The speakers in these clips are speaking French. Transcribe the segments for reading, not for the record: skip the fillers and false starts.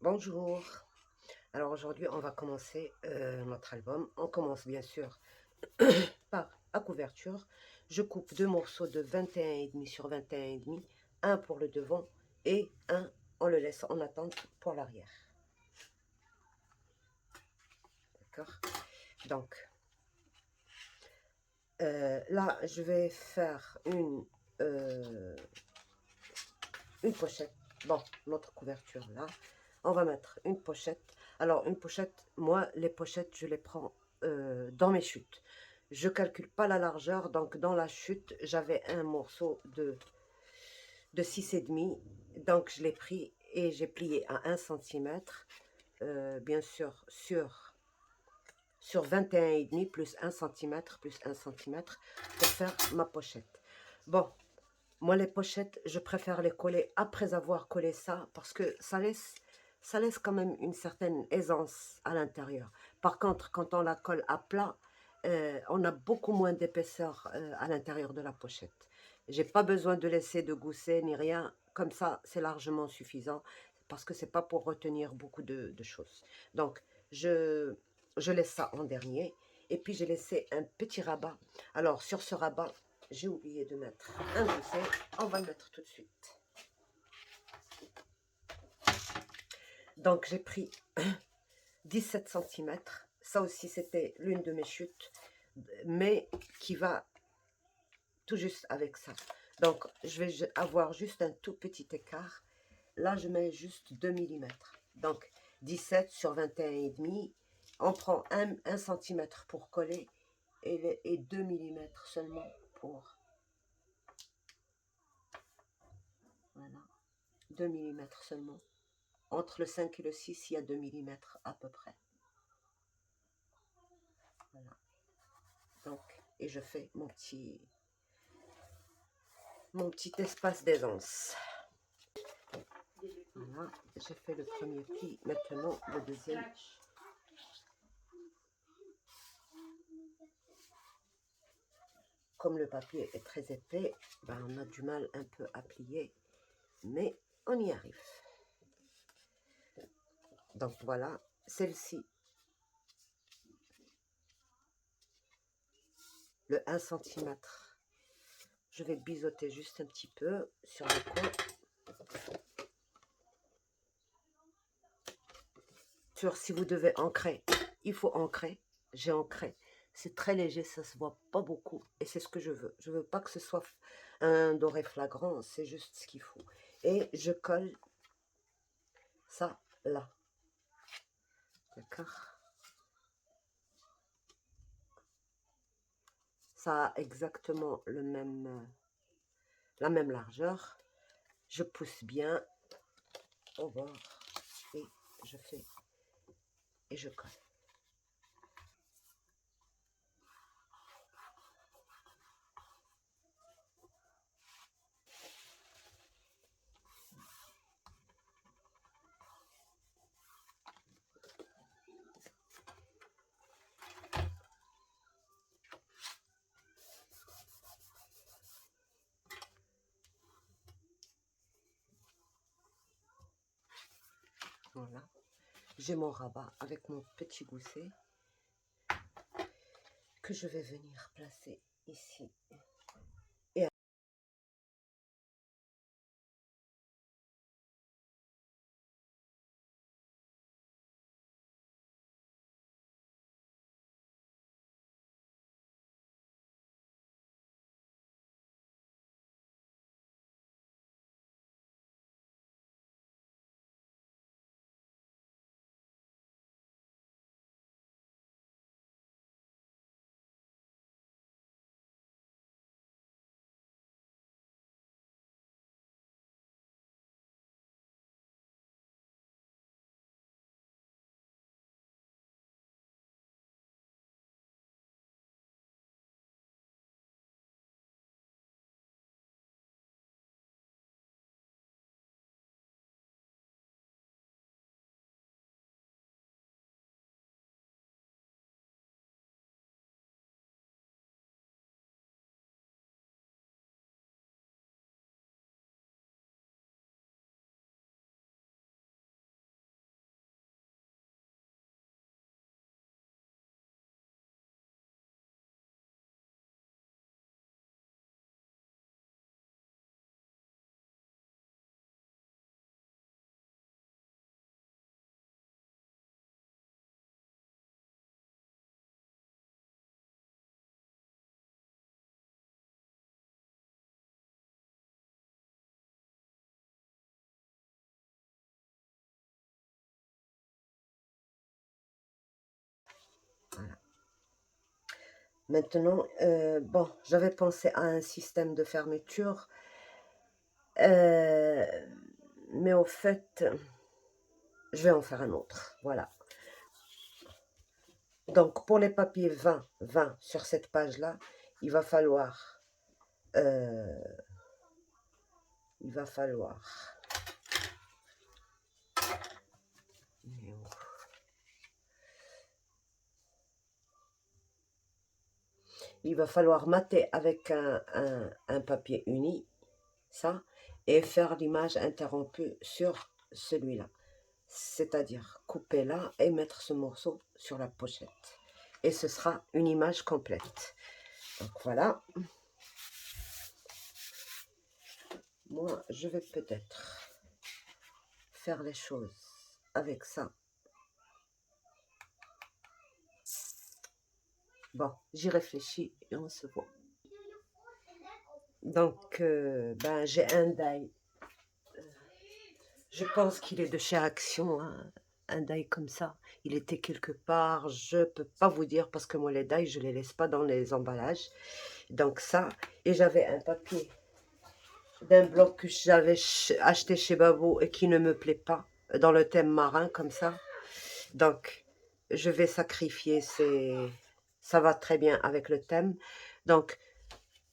Bonjour. Alors aujourd'hui, on va commencer notre album. On commence bien sûr par la couverture. Je coupe deux morceaux de 21,5 sur 21,5, un pour le devant et un, on le laisse en attente pour l'arrière. D'accord. Donc là, je vais faire une pochette. Bon, notre couverture là. On va mettre une pochette. Alors, une pochette, moi, les pochettes, je les prends dans mes chutes. Je calcule pas la largeur, donc dans la chute, j'avais un morceau de 6,5. Donc, je l'ai pris et j'ai plié à 1 centimètre. Bien sûr, sur 21,5 plus 1 centimètre plus 1 centimètre pour faire ma pochette. Bon, moi, les pochettes, je préfère les coller après avoir collé ça parce que ça laisse quand même une certaine aisance à l'intérieur. Par contre, quand on la colle à plat, on a beaucoup moins d'épaisseur à l'intérieur de la pochette. J'ai pas besoin de laisser de gousset ni rien. Comme ça, c'est largement suffisant parce que c'est pas pour retenir beaucoup de choses. Donc, je, je laisse ça en dernier. Et puis, j'ai laissé un petit rabat. Alors, sur ce rabat, j'ai oublié de mettre un gousset. On va le mettre tout de suite. Donc, j'ai pris 17 centimètres. Ça aussi, c'était l'une de mes chutes, mais qui va tout juste avec ça. Donc, je vais avoir juste un tout petit écart. Là, je mets juste 2 millimètres. Donc, 17 sur 21,5. On prend 1 centimètre pour coller et 2 millimètres seulement pour... Voilà, 2 millimètres seulement. Entre le 5 et le 6, il y a 2 millimètres à peu près. Voilà. Donc, et je fais mon petit espace d'aisance. Voilà, j'ai fait le premier pli. Maintenant, le deuxième. Comme le papier est très épais, ben on a du mal un peu à plier, mais on y arrive. Donc voilà, celle-ci, le 1 centimètre, je vais biseauter juste un petit peu sur le coin. Si vous devez ancrer, il faut ancrer. J'ai ancré. C'est très léger, ça se voit pas beaucoup. Et c'est ce que je veux. Je veux pas que ce soit un doré flagrant, c'est juste ce qu'il faut. Et je colle ça là. D'accord? Ça a exactement la même largeur. Je pousse bien au bord et je fais et je colle. Voilà. J'ai mon rabat avec mon petit gousset que je vais venir placer ici. Maintenant, bon, j'avais pensé à un système de fermeture, mais au fait, je vais en faire un autre. Voilà. Donc, pour les papiers 20 sur cette page-là, il va falloir, euh, il va falloir, il va falloir mater avec un papier uni, ça, et faire l'image interrompue sur celui-là. C'est-à-dire couper là et mettre ce morceau sur la pochette. Et ce sera une image complète. Donc voilà. Moi, je vais peut-être faire les choses avec ça. Bon, j'y réfléchis et on se voit. Donc, ben, j'ai un die. Je pense qu'il est de chez Action, hein. Un die comme ça. Il était quelque part, je peux pas vous dire parce que moi les die, je les laisse pas dans les emballages. Donc ça, et j'avais un papier d'un bloc que j'avais acheté chez Babou et qui ne me plaît pas, dans le thème marin comme ça. Donc, je vais sacrifier ça va très bien avec le thème. Donc,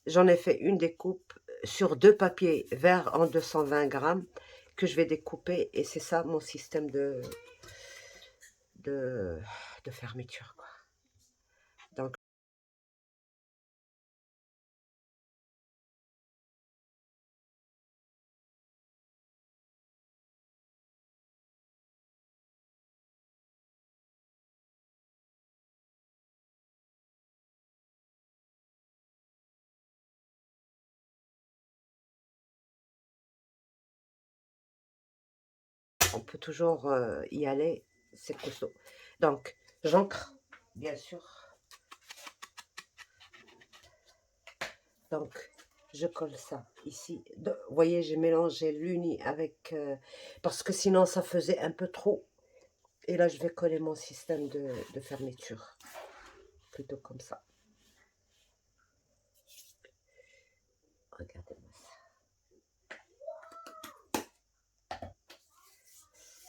j'en ai fait une découpe sur 2 papiers verts en 220 grammes que je vais découper et c'est ça mon système de, de fermeture, quoi. Donc, on peut toujours y aller, c'est costaud. Donc, j'encre, bien sûr. Donc, je colle ça ici. Vous voyez, j'ai mélangé l'uni avec... parce que sinon, ça faisait un peu trop. Et là, je vais coller mon système de fermeture. Plutôt comme ça. Regardez-moi ça.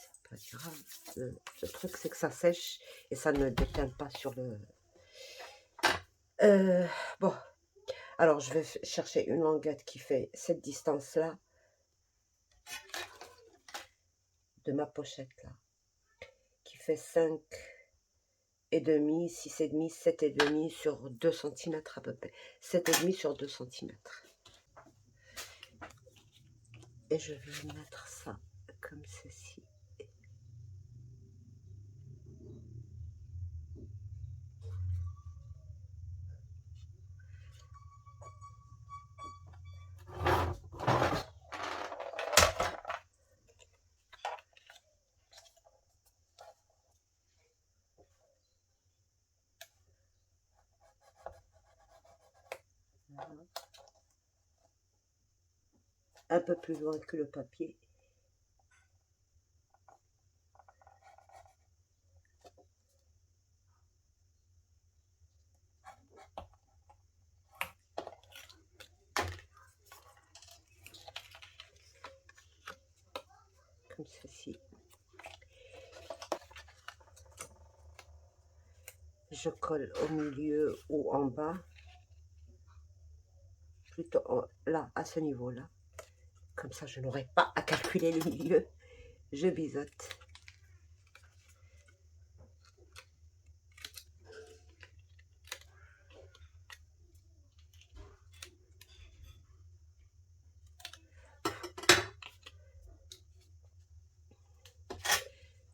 C'est pas grave. Le truc, c'est que ça sèche et ça ne déteint pas sur le... bon. Alors, je vais chercher une languette qui fait cette distance-là de ma pochette, là. Qui fait 5 et demi, 6 et demi, 7 et demi sur 2 cm à peu près. 7 et demi sur 2 cm. Et je vais mettre ça comme ceci. Un peu plus loin que le papier. Comme ceci. Je colle au milieu ou en bas. Plutôt là, à ce niveau-là. Comme ça, je n'aurai pas à calculer le milieu. Je biseaute.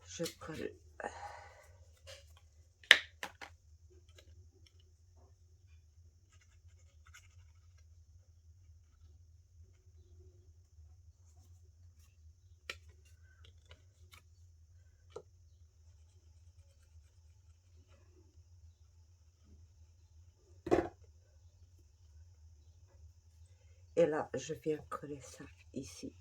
Je colle. Et là, je viens coller ça ici.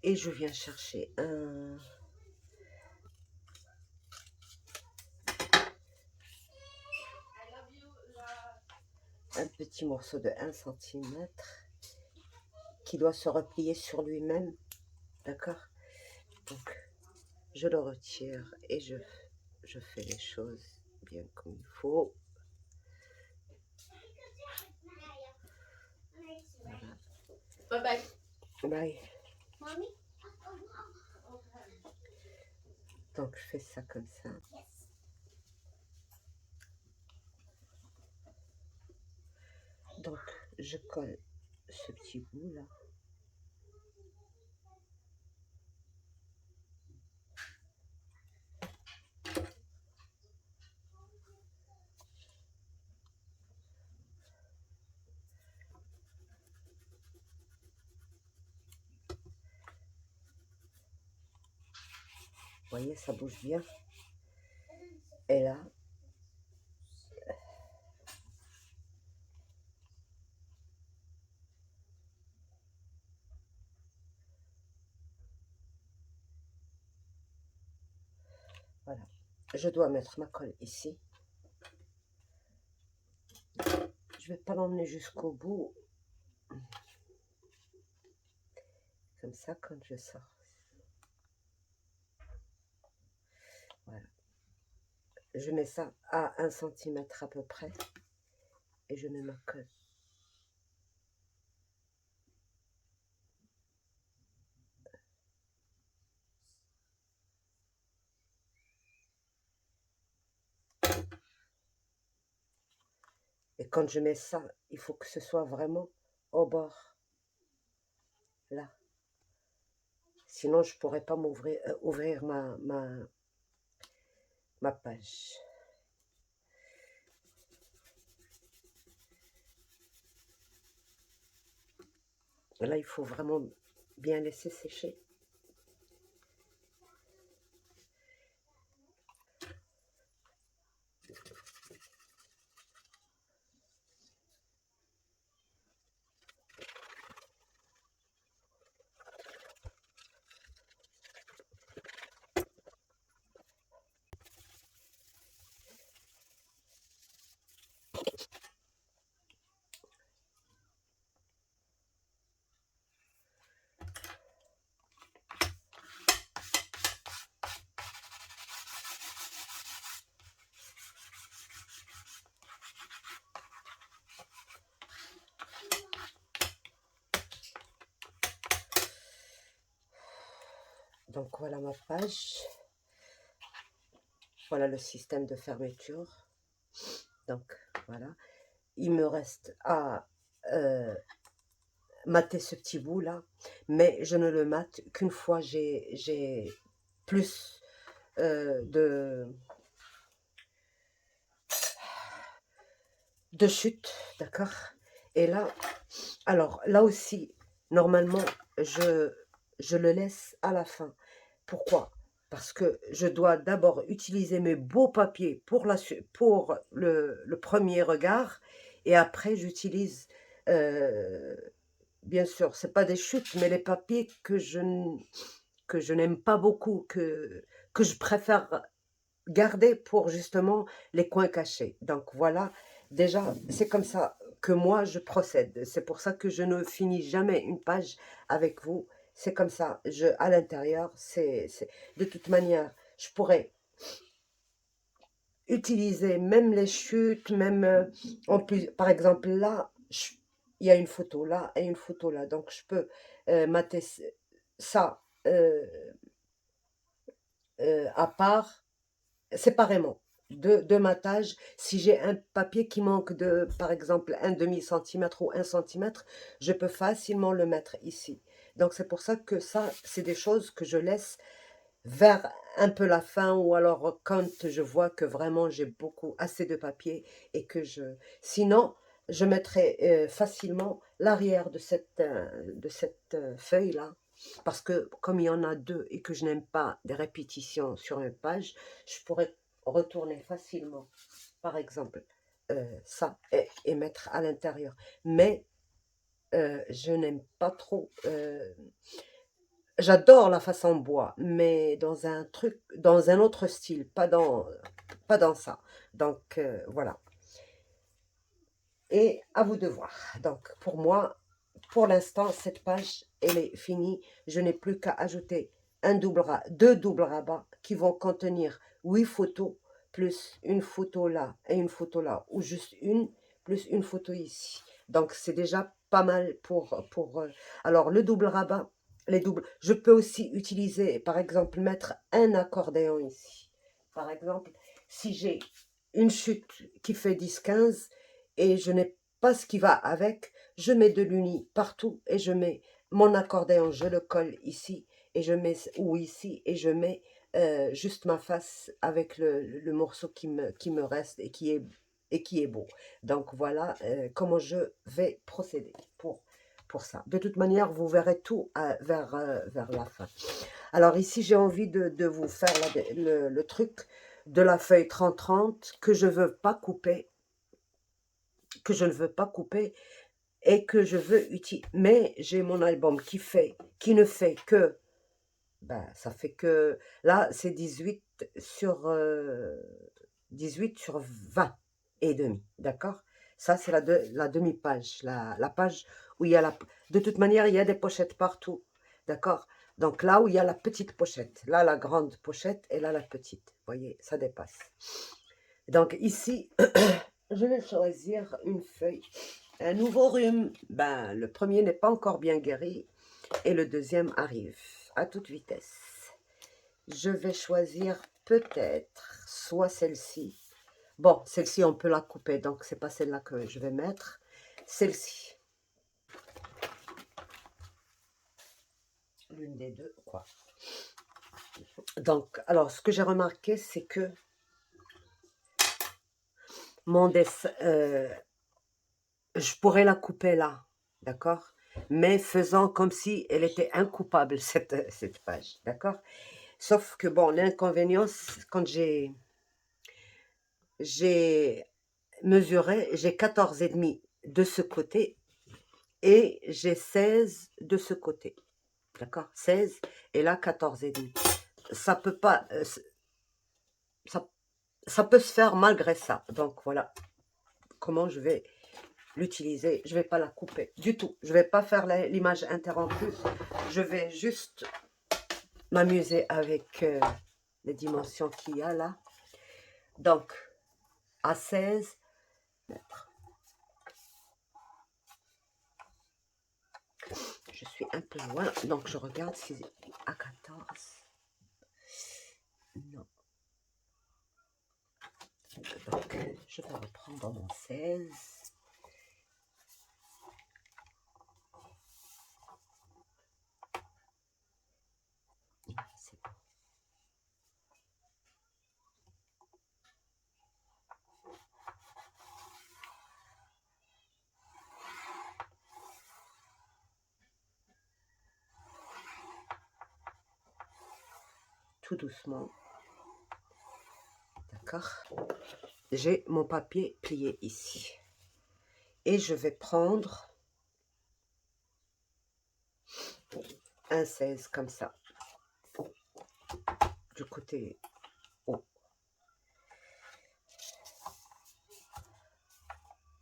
et je viens chercher un petit morceau de 1 cm qui doit se replier sur lui-même, d'accord? Donc, je le retire et je fais les choses bien comme il faut. Voilà. Bye bye. Bye. Donc, je fais ça comme ça. Donc, je colle ce petit bout là. Vous voyez, ça bouge bien. Et là, voilà. Je dois mettre ma colle ici. Je vais pas l'emmener jusqu'au bout. Comme ça, quand je sors. Voilà. Je mets ça à 1 cm à peu près. Et je mets ma colle. Et quand je mets ça, il faut que ce soit vraiment au bord. Là. Sinon, je ne pourrais pas ouvrir ma page. Là, il faut vraiment bien laisser sécher. Donc voilà ma page. Voilà le système de fermeture. Donc voilà. Il me reste à mater ce petit bout là. Mais je ne le mate qu'une fois j'ai plus de chute. D'accord. Et là, alors là aussi, normalement, je le laisse à la fin. Pourquoi? Parce que je dois d'abord utiliser mes beaux papiers pour le premier regard. Et après, j'utilise, bien sûr, c'est pas des chutes, mais les papiers que je n'aime pas beaucoup, que je préfère garder pour justement les coins cachés. Donc voilà, déjà, c'est comme ça que moi je procède. C'est pour ça que je ne finis jamais une page avec vous. C'est comme ça, à l'intérieur, de toute manière, je pourrais utiliser même les chutes, même en plus, par exemple là, il y a une photo là et une photo là. Donc je peux mater ça à part, séparément, de matage. Si j'ai un papier qui manque de, par exemple, un demi-centimètre ou 1 cm, je peux facilement le mettre ici. Donc c'est pour ça que ça, c'est des choses que je laisse vers un peu la fin, ou alors quand je vois que vraiment j'ai assez de papier et que sinon, je mettrai facilement l'arrière de cette feuille-là, parce que comme il y en a deux et que je n'aime pas des répétitions sur une page, je pourrais retourner facilement, par exemple, ça et mettre à l'intérieur. Mais je n'aime pas trop j'adore la face en bois, mais dans un truc, dans un autre style, pas dans ça. Donc, voilà. Et à vous de voir. Donc, pour moi, pour l'instant, cette page, elle est finie. Je n'ai plus qu'à ajouter deux doubles rabats qui vont contenir 8 photos, plus une photo là et une photo là, ou juste une, plus une photo ici. Donc, c'est déjà pas mal alors, le double rabat, les doubles, je peux aussi utiliser, par exemple, mettre un accordéon ici. Par exemple, si j'ai une chute qui fait 10-15 et je n'ai pas ce qui va avec, je mets de l'uni partout et je mets mon accordéon, je le colle ici et je mets, ou ici, et je mets juste ma face avec le morceau qui me reste et qui est beau. Donc voilà comment je vais procéder pour ça. De toute manière, vous verrez tout vers la fin. Alors ici, j'ai envie de vous faire le truc de la feuille 30-30 que je veux pas couper, que je ne veux pas couper et que je veux utiliser. Mais j'ai mon album qui ne fait que, ben, ça fait que, là, c'est 18 sur 20 et demi, d'accord? Ça, c'est la demi-page, la page où il y a de toute manière, il y a des pochettes partout, d'accord? Donc là où il y a la petite pochette, là la grande pochette et là la petite, vous voyez, ça dépasse. Donc ici, je vais choisir une feuille. Un nouveau rhume, ben, le premier n'est pas encore bien guéri et le deuxième arrive à toute vitesse. Je vais choisir peut-être soit celle-ci. Bon, celle-ci, on peut la couper, donc c'est pas celle-là que je vais mettre. Celle-ci. L'une des deux, quoi. Donc, alors, ce que j'ai remarqué, c'est que mon dessin, je pourrais la couper là, d'accord? Mais faisant comme si elle était incoupable, cette page, d'accord? Sauf que, bon, l'inconvénient, quand j'ai mesuré, j'ai 14,5 de ce côté et j'ai 16 de ce côté, d'accord? 16 et là 14,5. Ça peut pas, ça, ça peut se faire malgré ça. Donc, voilà comment je vais l'utiliser. Je vais pas la couper du tout. Je vais pas faire l'image interrompue. Je vais juste m'amuser avec les dimensions qu'il y a là. Donc, à 16 mètres. Je suis un peu loin, donc je regarde si à 14. Non. Donc, je vais reprendre mon 16. C'est bon. Tout doucement. D'accord? J'ai mon papier plié ici. Et je vais prendre un 16 comme ça. Du côté haut.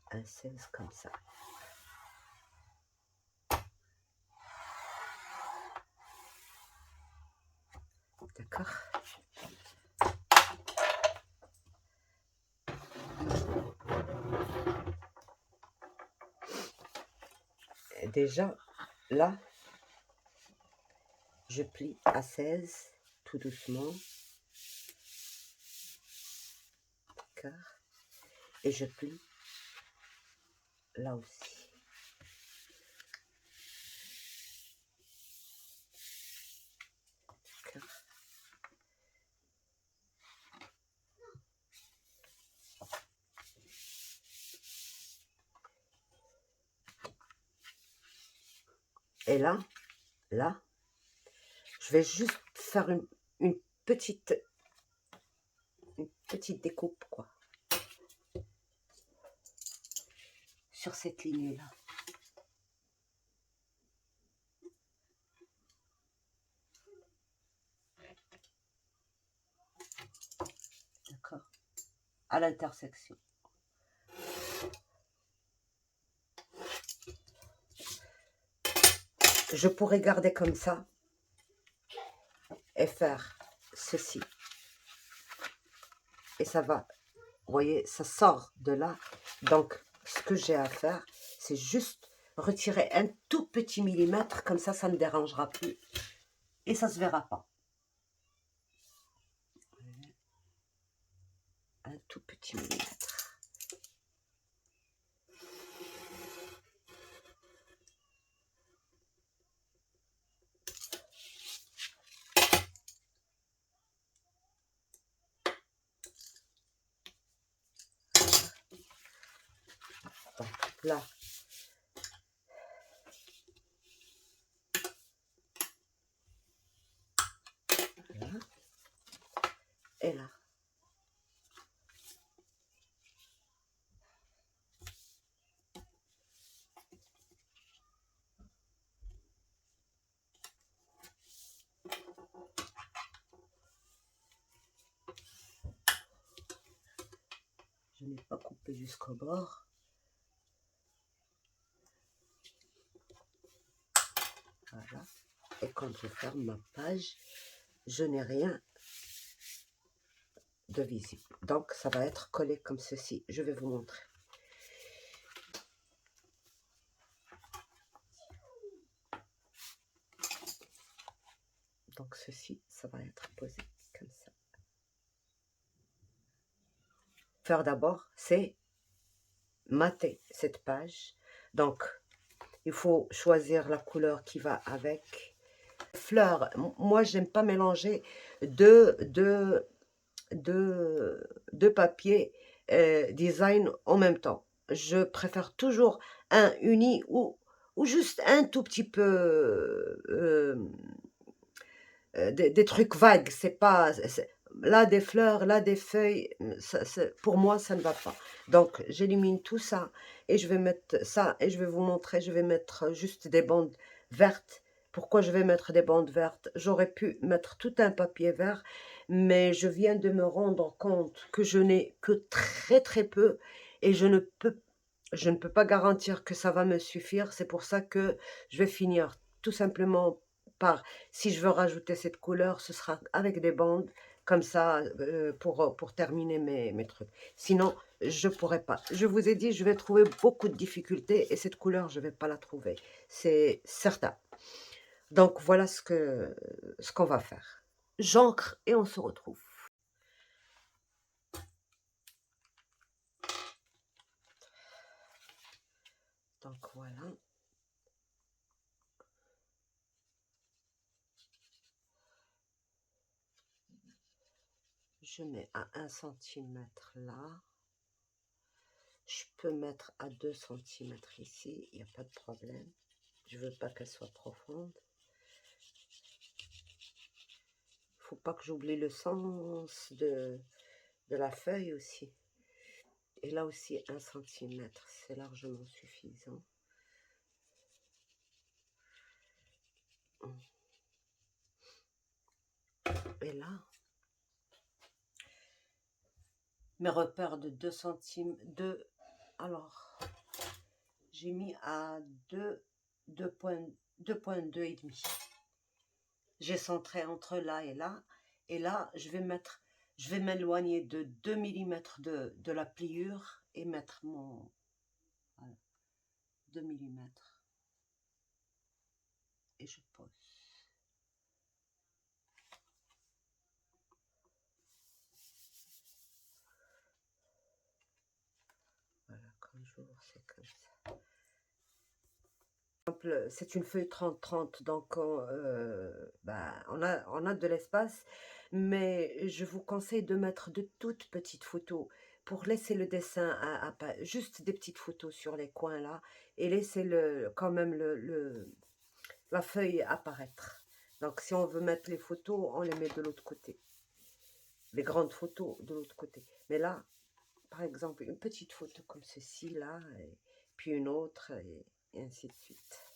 Un 16 comme ça. D'accord? Et déjà, là, je plie à 16, tout doucement. D'accord? Et je plie là aussi. D'accord? Et là, je vais juste faire une petite découpe, quoi, sur cette ligne-là. à l'intersection. Je pourrais garder comme ça et faire ceci. Et ça va, vous voyez, ça sort de là. Donc, ce que j'ai à faire, c'est juste retirer un tout petit millimètre, comme ça ne dérangera plus. Et ça ne se verra pas. Un tout petit millimètre. Donc, là. Là. Et là. Je n'ai pas coupé jusqu'au bord. Voilà. Et quand je ferme ma page, je n'ai rien de visible. Donc, ça va être collé comme ceci. Je vais vous montrer. Donc, ceci, ça va être posé comme ça. Faire d'abord, c'est mater cette page. Donc, il faut choisir la couleur qui va avec. Fleurs, moi, j'aime pas mélanger deux papiers design en même temps. Je préfère toujours un uni ou juste un tout petit peu des trucs vagues. C'est pas là des fleurs, là des feuilles. Pour moi, ça ne va pas. Donc, j'élimine tout ça et je vais mettre ça et je vais vous montrer. Je vais mettre juste des bandes vertes. Pourquoi je vais mettre des bandes vertes? J'aurais pu mettre tout un papier vert, mais je viens de me rendre compte que je n'ai que très peu et je ne peux pas garantir que ça va me suffire. C'est pour ça que je vais finir tout simplement par, si je veux rajouter cette couleur, ce sera avec des bandes comme ça pour terminer mes trucs. Sinon, je ne pourrais pas. Je vous ai dit, je vais trouver beaucoup de difficultés et cette couleur, je ne vais pas la trouver. C'est certain. Donc, voilà ce qu'on va faire. J'encre et on se retrouve. Donc, voilà. Je mets à 1 cm là. Je peux mettre à 2 cm ici, il n'y a pas de problème. Je veux pas qu'elle soit profonde. Il faut pas que j'oublie le sens de la feuille aussi. Et là aussi 1 cm, c'est largement suffisant. Et là, mes repères de 2 cm, alors, j'ai mis à 2,2 et demi. J'ai centré entre là, et là, je vais m'éloigner de 2 mm de la pliure et mettre mon, voilà, 2 mm. Et je pose. Voilà, quand j'ouvre, c'est comme ça. C'est une feuille 30-30, donc on a de l'espace, mais je vous conseille de mettre de toutes petites photos pour laisser le dessin juste des petites photos sur les coins là, et laisser quand même la feuille apparaître. Donc si on veut mettre les photos, on les met de l'autre côté. Les grandes photos de l'autre côté. Mais là, par exemple, une petite photo comme ceci là, et puis une autre, et ainsi de suite.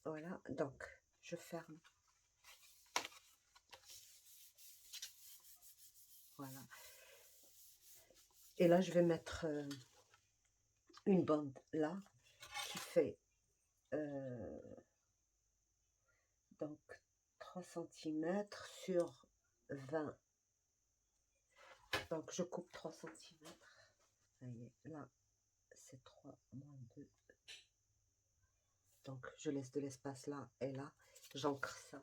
Voilà, donc je ferme. Voilà. Et là, je vais mettre une bande là qui fait donc 3 cm sur 20. Donc, je coupe 3 cm. Ça y est, là, c'est 3 moins 2. Donc, je laisse de l'espace là et là. J'ancre ça.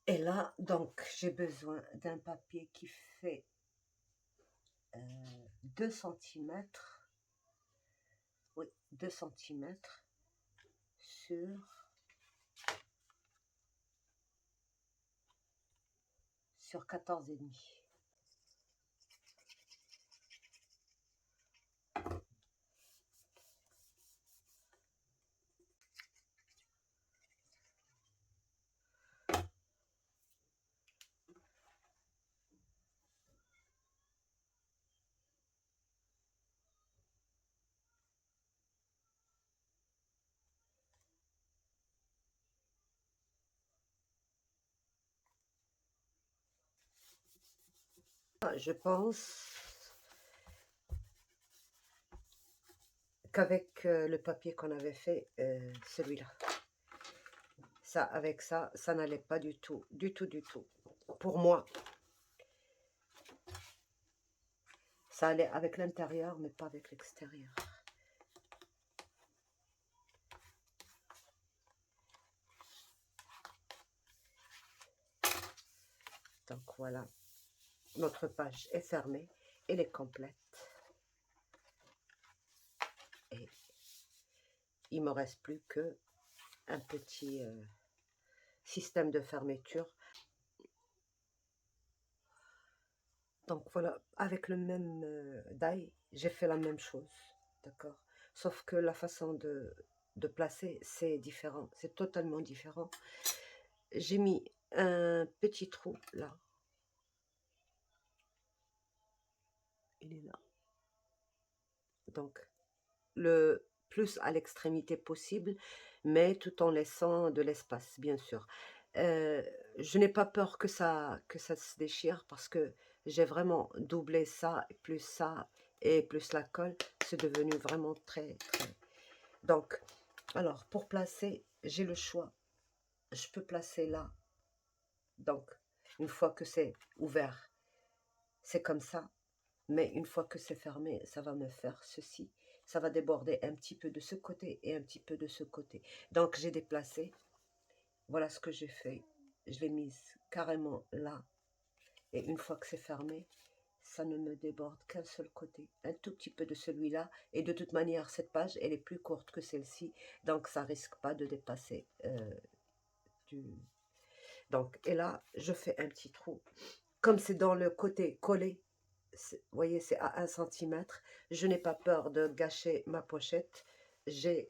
Et là, donc, j'ai besoin d'un papier qui fait 2 cm. Oui, 2 cm sur 14,5. Je pense qu'avec le papier qu'on avait fait, celui-là, ça, avec ça, ça n'allait pas du tout, du tout, du tout. Pour moi, ça allait avec l'intérieur, mais pas avec l'extérieur. Donc voilà, notre page est fermée, elle est complète. Et il me reste plus que un petit système de fermeture. Donc voilà, avec le même die, j'ai fait la même chose, d'accord? Sauf que la façon de placer, c'est différent, c'est totalement différent. J'ai mis un petit trou là. Il est là. Donc, le plus à l'extrémité possible, mais tout en laissant de l'espace, bien sûr. Je n'ai pas peur que ça se déchire parce que j'ai vraiment doublé ça, et plus la colle. C'est devenu vraiment très, très... Donc, alors, pour placer, j'ai le choix. Je peux placer là. Donc, une fois que c'est ouvert, c'est comme ça. Mais une fois que c'est fermé, ça va me faire ceci. Ça va déborder un petit peu de ce côté et un petit peu de ce côté. Donc, j'ai déplacé. Voilà ce que j'ai fait. Je l'ai mise carrément là. Et une fois que c'est fermé, ça ne me déborde qu'un seul côté. Un tout petit peu de celui-là. Et de toute manière, cette page, elle est plus courte que celle-ci. Donc, ça risque pas de dépasser du... Donc, et là, je fais un petit trou. Comme c'est dans le côté collé, vous voyez, c'est à 1 cm. Je n'ai pas peur de gâcher ma pochette. J'ai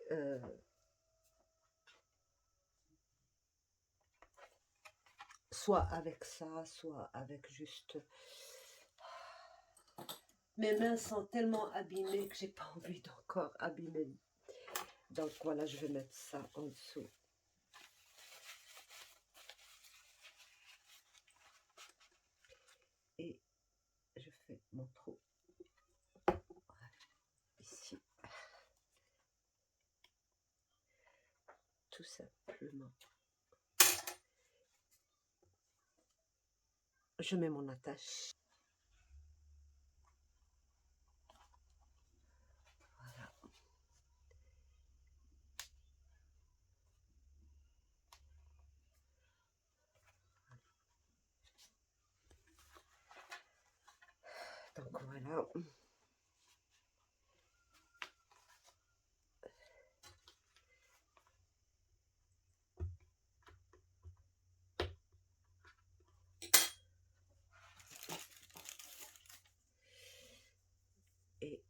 soit avec ça, soit avec juste... Mes mains sont tellement abîmées que j'ai pas envie d'encore abîmer. Donc voilà, je vais mettre ça en dessous. Et je fais mon trou. Voilà, ici. Tout simplement. Je mets mon attache. Voilà. Donc voilà. Et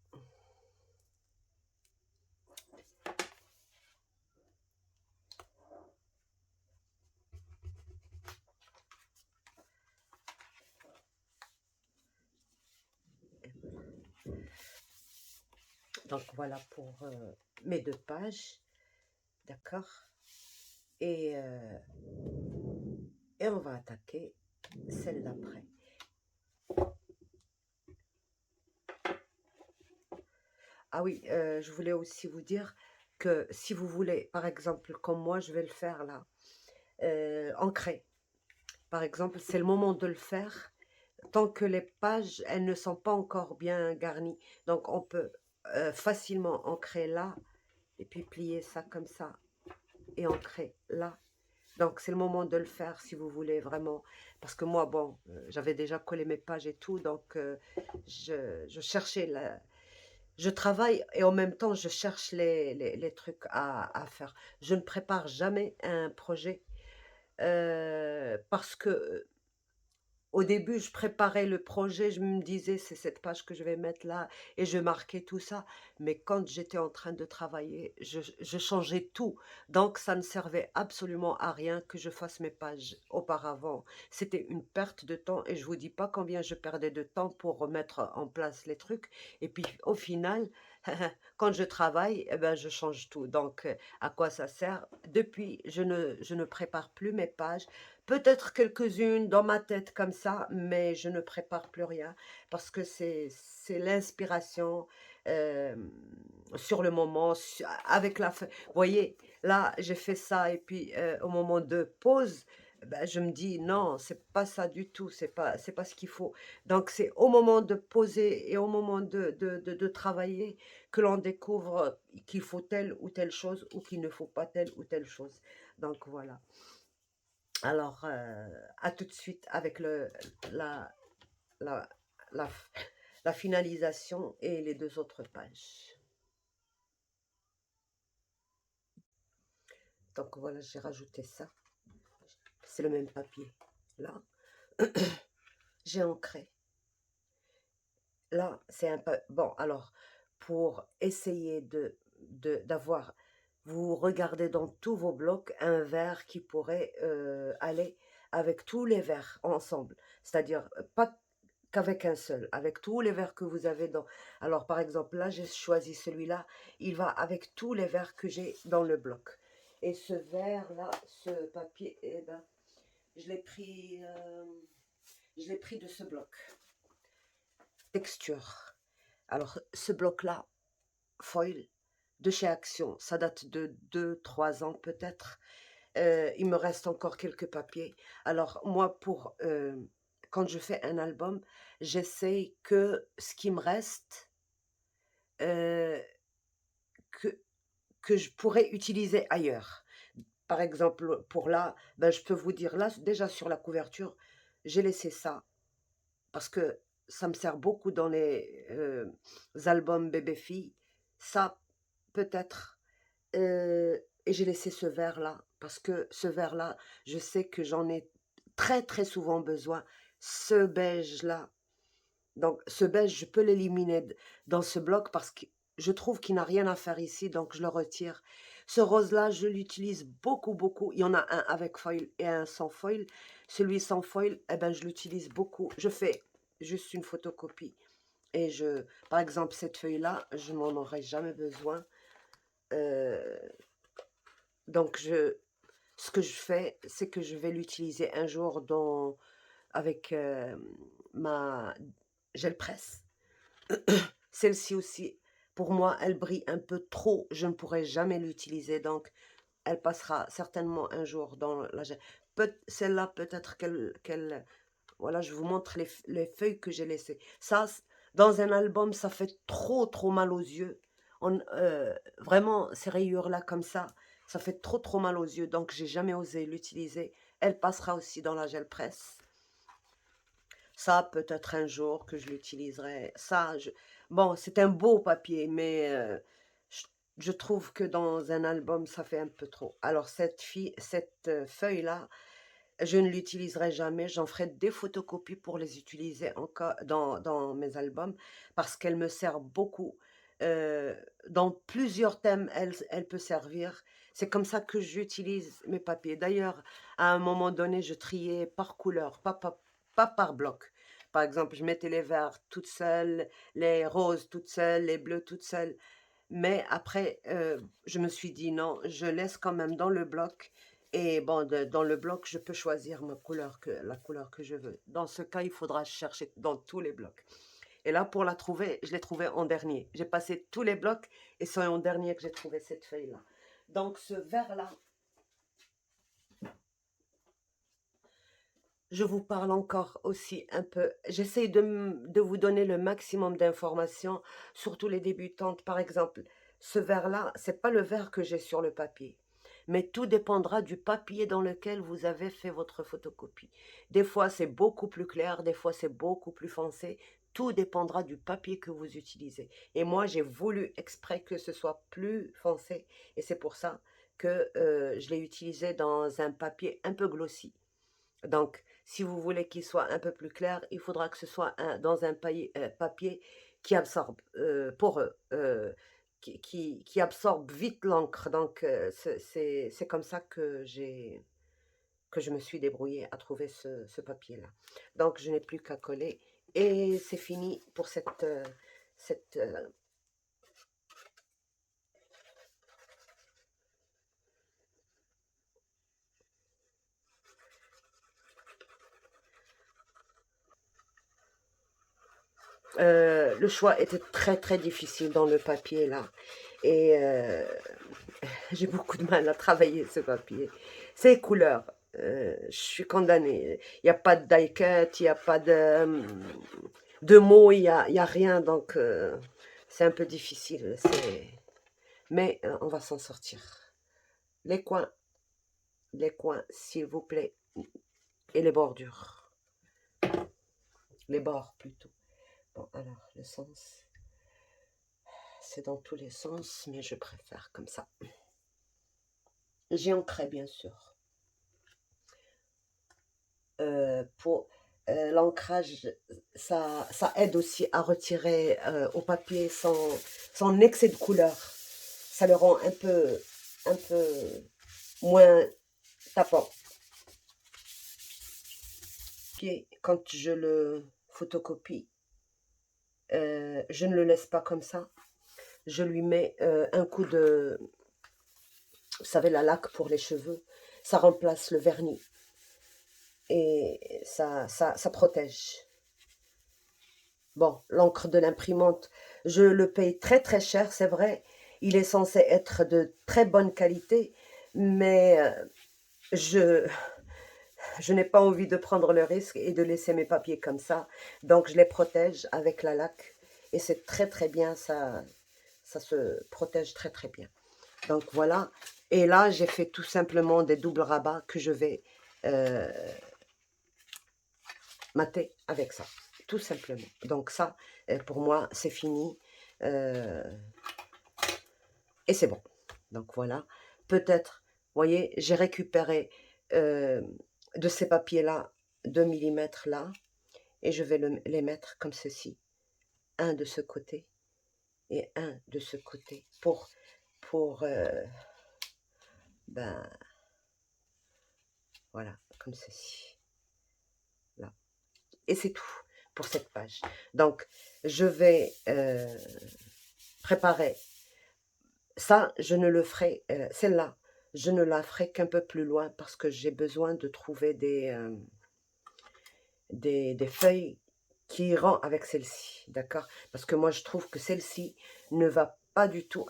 Donc voilà pour mes 2 pages, d'accord? Et, euh, et on va attaquer celle d'après. Ah oui, je voulais aussi vous dire que si vous voulez, par exemple, comme moi, je vais le faire là, ancrer. Par exemple, c'est le moment de le faire tant que les pages, elles ne sont pas encore bien garnies. Donc, on peut facilement ancrer là et puis plier ça comme ça et ancrer là. Donc, c'est le moment de le faire si vous voulez vraiment. Parce que moi, bon, j'avais déjà collé mes pages et tout, donc je cherchais je travaille et en même temps, je cherche les trucs à faire. Je ne prépare jamais un projet parce que au début, je préparais le projet, je me disais: «C'est cette page que je vais mettre là» et je marquais tout ça. Mais quand j'étais en train de travailler, je changeais tout. Donc ça ne servait absolument à rien que je fasse mes pages auparavant. C'était une perte de temps et je vous dis pas combien je perdais de temps pour remettre en place les trucs et puis au final, quand je travaille et ben, je change tout. Donc à quoi ça sert? Depuis, je ne prépare plus mes pages. Peut-être quelques-unes dans ma tête comme ça, mais je ne prépare plus rien parce que c'est l'inspiration sur le moment, avec la fin. Vous voyez, là, j'ai fait ça et puis au moment de pause, ben, je me dis non, c'est pas ça du tout, c'est pas ce qu'il faut. Donc c'est au moment de poser et au moment de travailler que l'on découvre qu'il faut telle ou telle chose ou qu'il ne faut pas telle ou telle chose. Donc voilà. Alors, à tout de suite avec la, la, la, la finalisation et les 2 autres pages. Donc voilà, j'ai rajouté ça. C'est le même papier. Là, j'ai ancré. Là, c'est un peu... Bon, alors, pour essayer d'avoir... Vous regardez dans tous vos blocs un vert qui pourrait aller avec tous les verts ensemble. C'est-à-dire, pas qu'avec un seul, avec tous les verres que vous avez dans... Alors, par exemple, là, j'ai choisi celui-là. Il va avec tous les verres que j'ai dans le bloc. Et ce vert-là, ce papier, eh ben, je l'ai pris, de ce bloc. Texture. Alors, ce bloc-là, foil, de chez Action, ça date de 2, 3 ans peut-être. Il me reste encore quelques papiers. Alors, moi, quand je fais un album, j'essaye que ce qui me reste, euh, que, que je pourrais utiliser ailleurs. Par exemple, pour là, ben, je peux vous dire, là, déjà sur la couverture, j'ai laissé ça parce que ça me sert beaucoup dans les albums bébé-fille. Ça, peut-être. Et j'ai laissé ce verre-là, parce que ce verre-là, je sais que j'en ai très très souvent besoin. Ce beige-là, donc ce beige, je peux l'éliminer dans ce bloc parce que je trouve qu'il n'a rien à faire ici, donc je le retire. Ce rose-là, je l'utilise beaucoup, beaucoup. Il y en a un avec foil et un sans foil. Celui sans foil, eh ben, je l'utilise beaucoup. Je fais juste une photocopie. Et par exemple, cette feuille-là, je n'en aurais jamais besoin. Euh, donc, ce que je fais, c'est que je vais l'utiliser un jour avec ma gel presse. Celle-ci aussi, pour moi, elle brille un peu trop. Je ne pourrai jamais l'utiliser, donc elle passera certainement un jour dans la gel. Celle-là, peut-être voilà, je vous montre les feuilles que j'ai laissées. Ça, dans un album, ça fait trop, trop mal aux yeux. Vraiment, ces rayures-là, comme ça fait trop, trop mal aux yeux. Donc, j'ai jamais osé l'utiliser. Elle passera aussi dans la gel presse. Ça, peut-être un jour que je l'utiliserai. Bon, c'est un beau papier, mais je, je trouve que dans un album, ça fait un peu trop. Alors, cette feuille-là, je ne l'utiliserai jamais. J'en ferai des photocopies pour les utiliser encore dans mes albums parce qu'elle me sert beaucoup. Euh, dans plusieurs thèmes, elle peut servir. C'est comme ça que j'utilise mes papiers. D'ailleurs, à un moment donné, je triais par couleur, pas par bloc. Par exemple, je mettais les verts toutes seules, les roses toutes seules, les bleus toutes seules. Mais après, je me suis dit: «Non, je laisse quand même dans le bloc» et bon, dans le bloc, je peux choisir la couleur que je veux. Dans ce cas, il faudra chercher dans tous les blocs et là, pour la trouver, je l'ai trouvée en dernier. J'ai passé tous les blocs et c'est en dernier que j'ai trouvé cette feuille-là. Donc ce vert-là, je vous parle encore aussi un peu. J'essaie de vous donner le maximum d'informations, surtout les débutantes. Par exemple, ce verre-là, c'est pas le verre que j'ai sur le papier. Mais tout dépendra du papier dans lequel vous avez fait votre photocopie. Des fois, c'est beaucoup plus clair, des fois, c'est beaucoup plus foncé. Tout dépendra du papier que vous utilisez. Et moi, j'ai voulu exprès que ce soit plus foncé. Et c'est pour ça que je l'ai utilisé dans un papier un peu glossy. Donc, si vous voulez qu'il soit un peu plus clair, il faudra que ce soit dans un papier qui absorbe, poreux, qui absorbe vite l'encre. Donc, c'est comme ça que je me suis débrouillée à trouver ce papier-là. Donc, je n'ai plus qu'à coller et c'est fini pour cette, le choix était très très difficile dans le papier là et j'ai beaucoup de mal à travailler ce papier. Ces couleurs, je suis condamnée. Il n'y a pas de die cut, il n'y a pas de mots, il y a rien, donc c'est un peu difficile. Mais on va s'en sortir. Les coins, les coins, s'il vous plaît, et les bordures. Les bords plutôt. Bon, alors, le sens, c'est dans tous les sens, mais je préfère comme ça. J'y ancrais, bien sûr. Pour l'ancrage, ça aide aussi à retirer au papier son excès de couleur. Ça le rend un peu moins tapant. Puis, quand je le photocopie, je ne le laisse pas comme ça. Je lui mets un coup de, vous savez, la laque pour les cheveux. Ça remplace le vernis et ça protège. Bon, l'encre de l'imprimante, je le paye très très cher, c'est vrai. Il est censé être de très bonne qualité, mais je, je n'ai pas envie de prendre le risque et de laisser mes papiers comme ça. Donc je les protège avec la laque et c'est très très bien, ça se protège très très bien. Donc voilà, et là j'ai fait tout simplement des doubles rabats que je vais euh, mater avec ça, tout simplement. Donc ça, pour moi, c'est fini. Euh, et c'est bon. Donc voilà. Peut-être, vous voyez, j'ai récupéré de ces papiers-là, 2 millimètres là, et je vais les mettre comme ceci. Un de ce côté et un de ce côté pour ben, voilà, comme ceci. Là. Et c'est tout pour cette page. Donc, je vais préparer ça, je ne le ferai, celle-là, je ne la ferai qu'un peu plus loin parce que j'ai besoin de trouver des feuilles qui iront avec celle-ci, d'accord? Parce que moi, je trouve que celle-ci ne va pas du tout,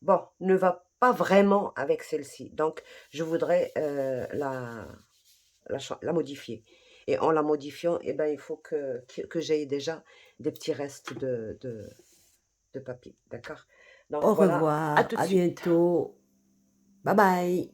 bon, ne va pas vraiment avec celle-ci. Donc, je voudrais la modifier. Et en la modifiant, eh ben, il faut que j'aie déjà des petits restes de papier, d'accord? Donc Au voilà, à revoir, tout de à suite. bientôt. Bye bye.